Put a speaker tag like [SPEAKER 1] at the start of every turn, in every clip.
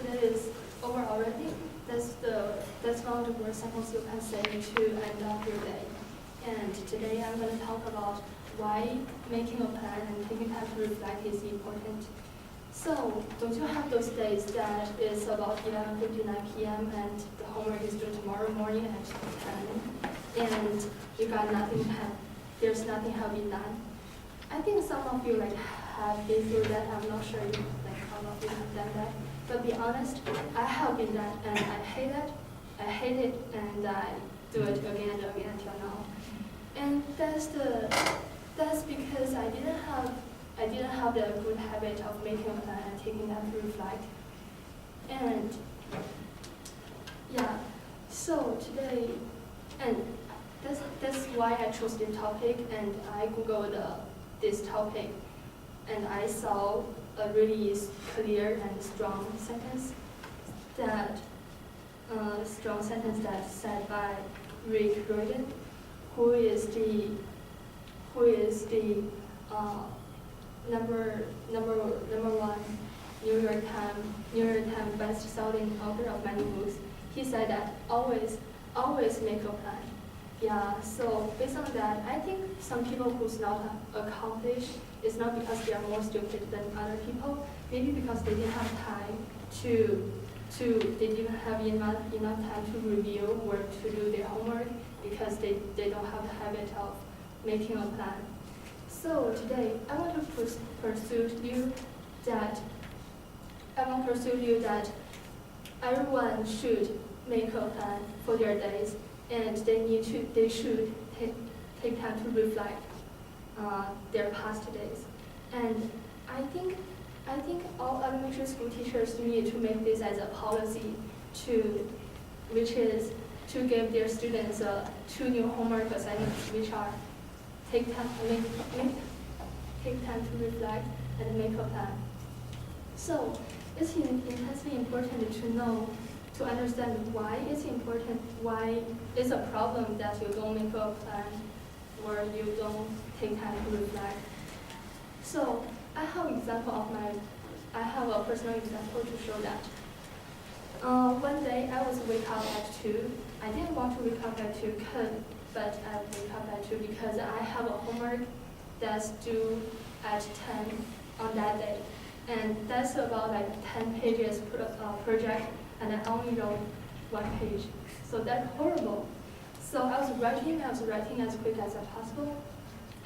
[SPEAKER 1] day is over already. That's one of the worst sentence you can say to end up your day. And today I'm going to talk about why making a plan and taking time to reflect is important. So, don't you have those days that it's about 11:59 p.m. and the homework is due tomorrow morning at 10, and you got nothing done? There's nothing have been done. I think some of you have been through that. I'm not sure how many of you have done that. But be honest, I have been that, and I hate it. I hate it, and I do it again and again until now. And that's because I didn't have the good habit of making a plan and taking time to reflect. And yeah, so today, and that's why I chose this topic, and I googled this topic, and I saw a really clear and strong sentence that said by Rick Riordan, who is the number one New York Times best-selling author of many books. He said that always make a plan. Yeah, so based on that, I think some people who's not accomplished, it's not because they are more stupid than other people, maybe because they didn't have time they didn't have enough time to review or to do their homework because they don't have the habit of making a plan. So today, I want to pursue you that everyone should make a plan for their days, and they should take time to reflect their past days. And I think all elementary school teachers need to make this as a policy, which is to give their students 2 new homework assignments, which are take time to reflect and make a plan. So it's intensely important to understand why it's important, why it's a problem that you don't make a plan or you don't take time to reflect. So I have a personal example to show that. One day I was wake up at 2. I didn't want to wake up at 2, but I wake up at 2 because I have a homework that's due at 10 on that day. And that's about 10 pages project, and I only wrote 1 page. So that's horrible. So I was writing as quick as possible.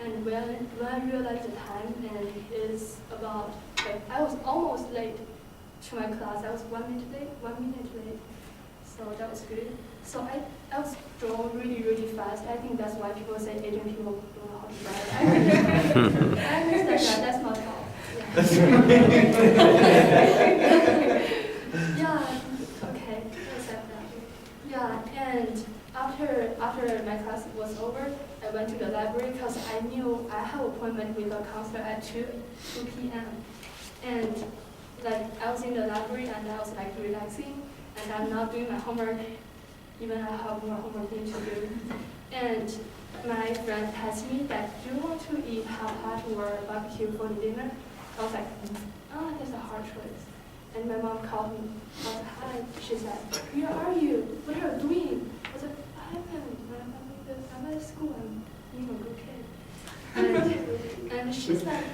[SPEAKER 1] And when I realized the time, and it's about, I was almost late to my class. I was 1 minute late. So that was good. So I was drawn really, really fast. I think that's why people say Asian people don't know how to write. I understand that. That's my fault. Yeah. Okay. Accept that. Yeah. And after my class was over, I went to the library because I knew I have an appointment with a counselor at 2 p.m. And I was in the library and I was relaxing, and I'm not doing my homework, even I have more homework to do. And my friend asked me that, do you want to eat hot or barbecue for the dinner? I was like, that's a hard choice. And my mom called me. I was like, hi. She said, where are you? What are you doing? I was like, I'm at school. I'm being a good kid. And she said,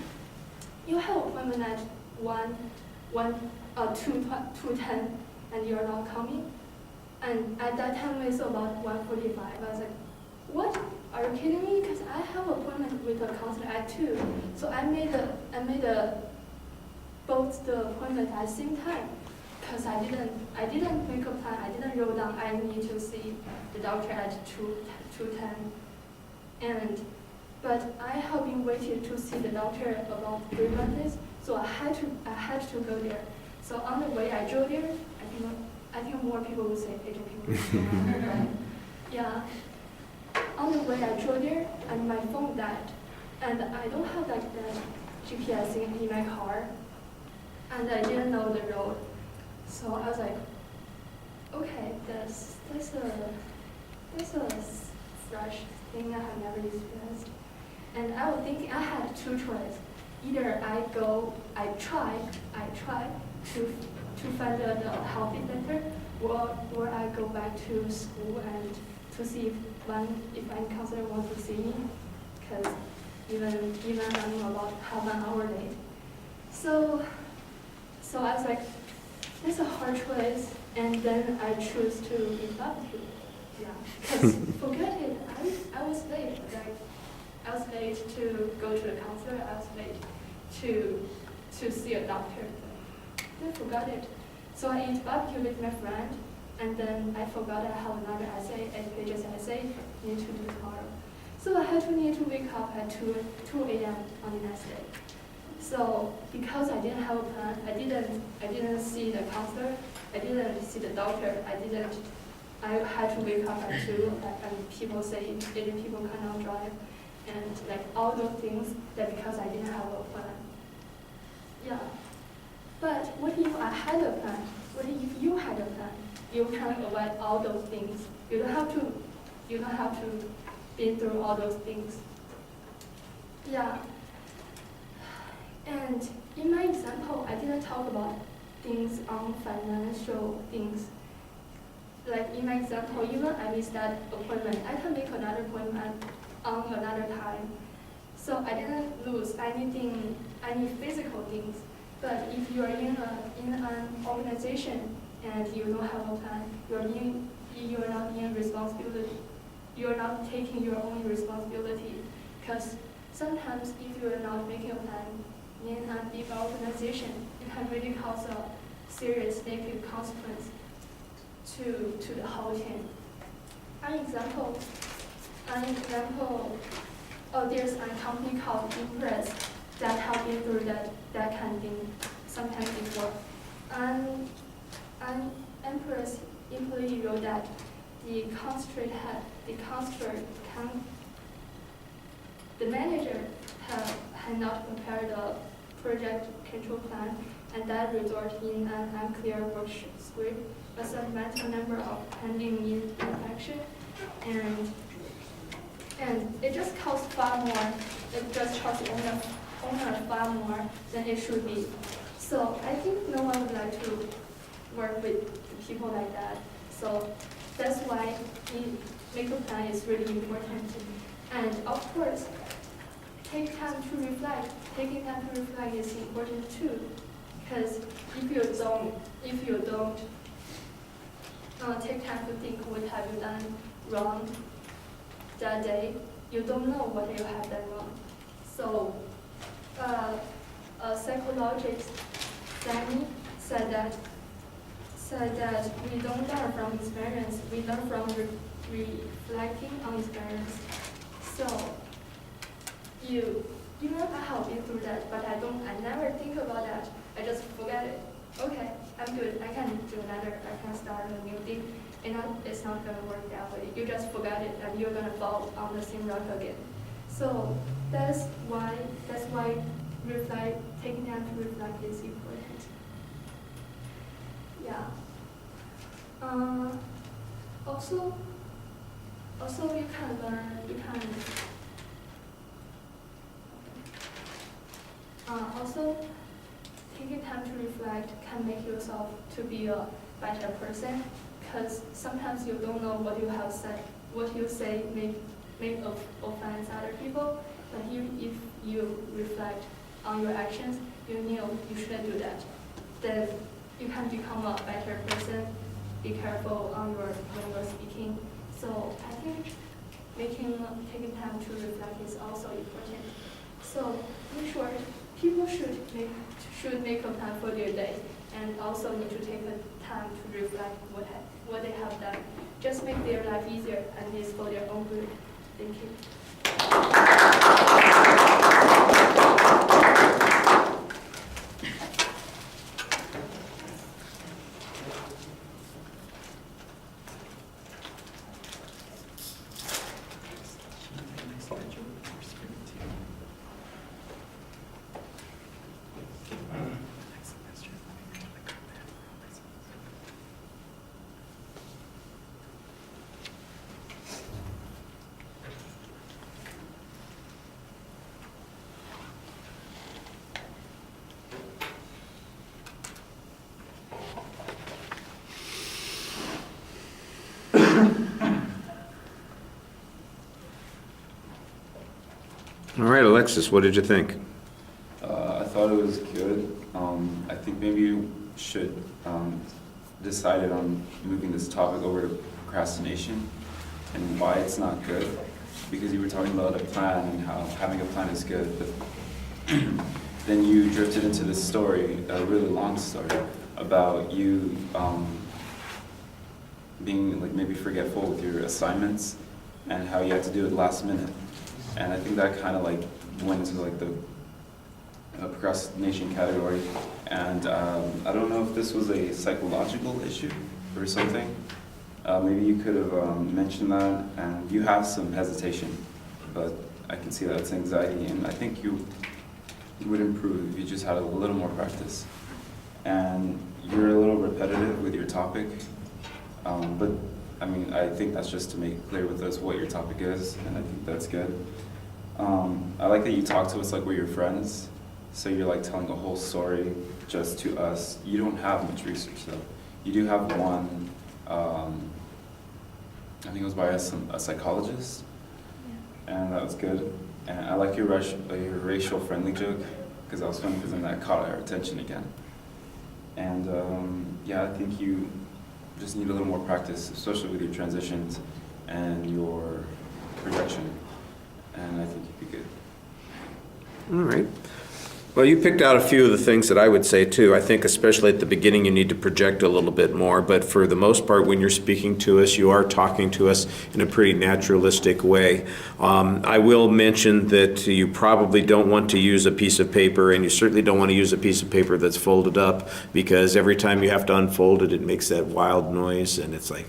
[SPEAKER 1] you have an appointment at 2:10, and you're not coming? And at that time, it's about 1:45. I was like, what? Are you kidding me? Because I have an appointment with a counselor at 2. So I made both the appointment at the same time. Because I didn't make a plan. I didn't write down I need to see the doctor at 2:10. But I have been waiting to see the doctor about 3 months. So I had to go there. So on the way I drove there, I think more people would say Asian people. Right? Yeah. On the way I drove there, and my phone died, and I don't have the GPS in my car, and I didn't know the road. So I was like, okay, that's a fresh thing I have never experienced. And I was thinking I had 2 choices. Either I try to find a healthy center, or I go back to school and to see if any counselor wants to see me, because even I'm about half an hour late. So I was like, it's a hard choice, and then I choose to give up to. Yeah, because forget it, I was late. Like, I was late to go to the counselor. I was late to see a doctor. Then forgot it. So I ate barbecue with my friend, and then I forgot I have another essay, 8 pages essay, need to do tomorrow. So I need to wake up at 2 a.m. on the next day. So because I didn't have a plan, I didn't see the counselor, I didn't see the doctor, I had to wake up at 2, and people say Asian people cannot drive, and like all those things, that because I didn't have a plan. Yeah. But what if I had a plan? What if you had a plan? You can avoid all those things. You don't have to be through all those things. Yeah. And in my example, I didn't talk about things on financial things. Like in my example, even I missed that appointment, I can make another appointment on another time. So I didn't lose anything, any physical things. But if you are in an organization and you don't have a plan, you're not in responsibility. You're not taking your own responsibility. Because sometimes if you are not making a plan in a big organization, it can really cause a serious negative consequence to the whole team. An example, there's a company called Impress that have been through that kind of thing sometimes before. An Impress employee wrote that the manager had not prepared a project control plan, and that resulted in an unclear work script, a substantial number of pending inaction, and it just costs far more. It just costs the owner far more than it should be. So I think no one would like to work with people like that. So that's why make a plan is really important. And of course, taking time to reflect is important too. Because if you don't take time to think what have you done wrong that day, you don't know what you have done wrong. So a psychologist, Danny, said that we don't learn from experience, we learn from reflecting on experience. So even I have been through that, but I never think about that. I just forget it. Okay, I'm good. I can do I can start a new thing. And it's not gonna work that way. You just forget it, and you're gonna fall on the same rock again. So that's why taking time to reflect is important. Yeah. Also you can learn. Also, taking time to reflect can make yourself to be a better person. Because sometimes you don't know what you have said, what you say may offend other people. But if you reflect on your actions, you know you shouldn't do that. Then you can become a better person. Be careful when you're speaking. So I think taking time to reflect is also important. So in short, people should make a plan for their day, and also need to take a time to reflect what they have done. Just make their life easier, and it's for their own good. Thank you.
[SPEAKER 2] All right, Alexis, what did you think?
[SPEAKER 3] I thought it was good. I think maybe you should decided on moving this topic over to procrastination and why it's not good. Because you were talking about a plan and how having a plan is good, but then you drifted into this story, a really long story, about you being like maybe forgetful with your assignments and how you had to do it last minute. And I think that kind of like went into like the procrastination category. And I don't know if this was a psychological issue or something. Maybe you could have mentioned that, and you have some hesitation, but I can see that it's anxiety, and I think you would improve if you just had a little more practice. And you're a little repetitive with your topic, but I mean, I think that's just to make it clear with us what your topic is, and I think that's good. I like that you talk to us like we're your friends, so you're like telling a whole story just to us. You don't have much research though. You do have one, I think it was by a psychologist, and that was good. And I like your racial friendly joke, because that was funny, because then that caught our attention again. And yeah, I think you just need a little more practice, especially with your transitions and your projection, and I think you'd be good.
[SPEAKER 2] All right. Well, you picked out a few of the things that I would say too. I think especially at the beginning you need to project a little bit more, but for the most part when you're speaking to us, you are talking to us in a pretty naturalistic way. I will mention that you probably don't want to use a piece of paper, and you certainly don't want to use a piece of paper that's folded up, because every time you have to unfold it, it makes that wild noise, and it's like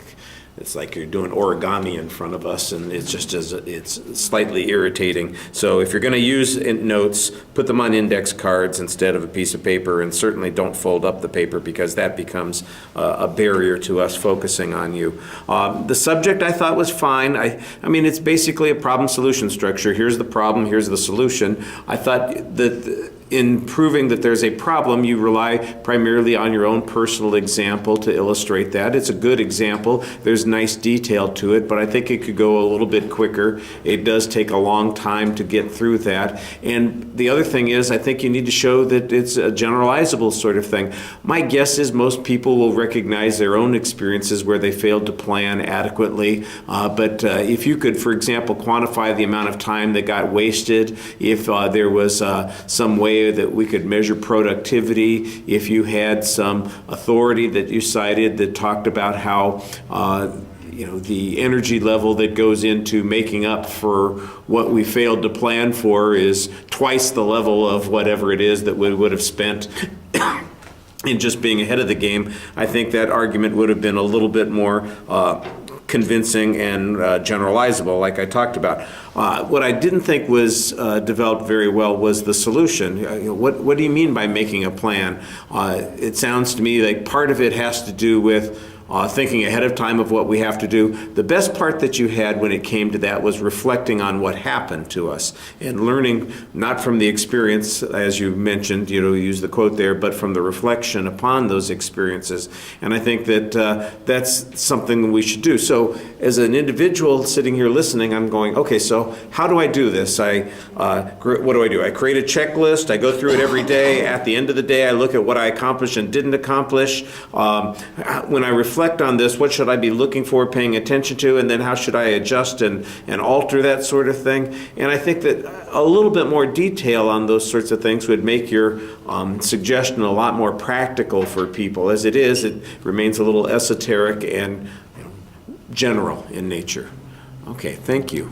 [SPEAKER 2] you're doing origami in front of us, and it's slightly irritating. So if you're going to use notes, put them on index cards instead of a piece of paper, and certainly don't fold up the paper, because that becomes a barrier to us focusing on you. The subject I thought was fine. I mean, it's basically a problem-solution structure. Here's the problem, here's the solution. I thought that in proving that there's a problem, you rely primarily on your own personal example to illustrate that. It's a good example. There's nice detail to it, but I think it could go a little bit quicker. It does take a long time to get through that. And the other thing is, I think you need to show that it's a generalizable sort of thing. My guess is most people will recognize their own experiences where they failed to plan adequately. But if you could, for example, quantify the amount of time that got wasted, if there was some way that we could measure productivity, if you had some authority that you cited that talked about how the energy level that goes into making up for what we failed to plan for is twice the level of whatever it is that we would have spent in just being ahead of the game, I think that argument would have been a little bit more convincing and generalizable, like I talked about. What I didn't think was developed very well was the solution. What do you mean by making a plan? It sounds to me like part of it has to do with thinking ahead of time of what we have to do. The best part that you had when it came to that was reflecting on what happened to us and learning not from the experience, as you mentioned, use the quote there, but from the reflection upon those experiences. And I think that that's something we should do. So as an individual sitting here listening, I'm going, okay, so how do I do this? What do? I create a checklist. I go through it every day. At the end of the day, I look at what I accomplished and didn't accomplish. When I reflect on this, what should I be looking for, paying attention to, and then how should I adjust and alter that sort of thing? And I think that a little bit more detail on those sorts of things would make your suggestion a lot more practical for people. As it is, it remains a little esoteric and general in nature. Okay, thank you.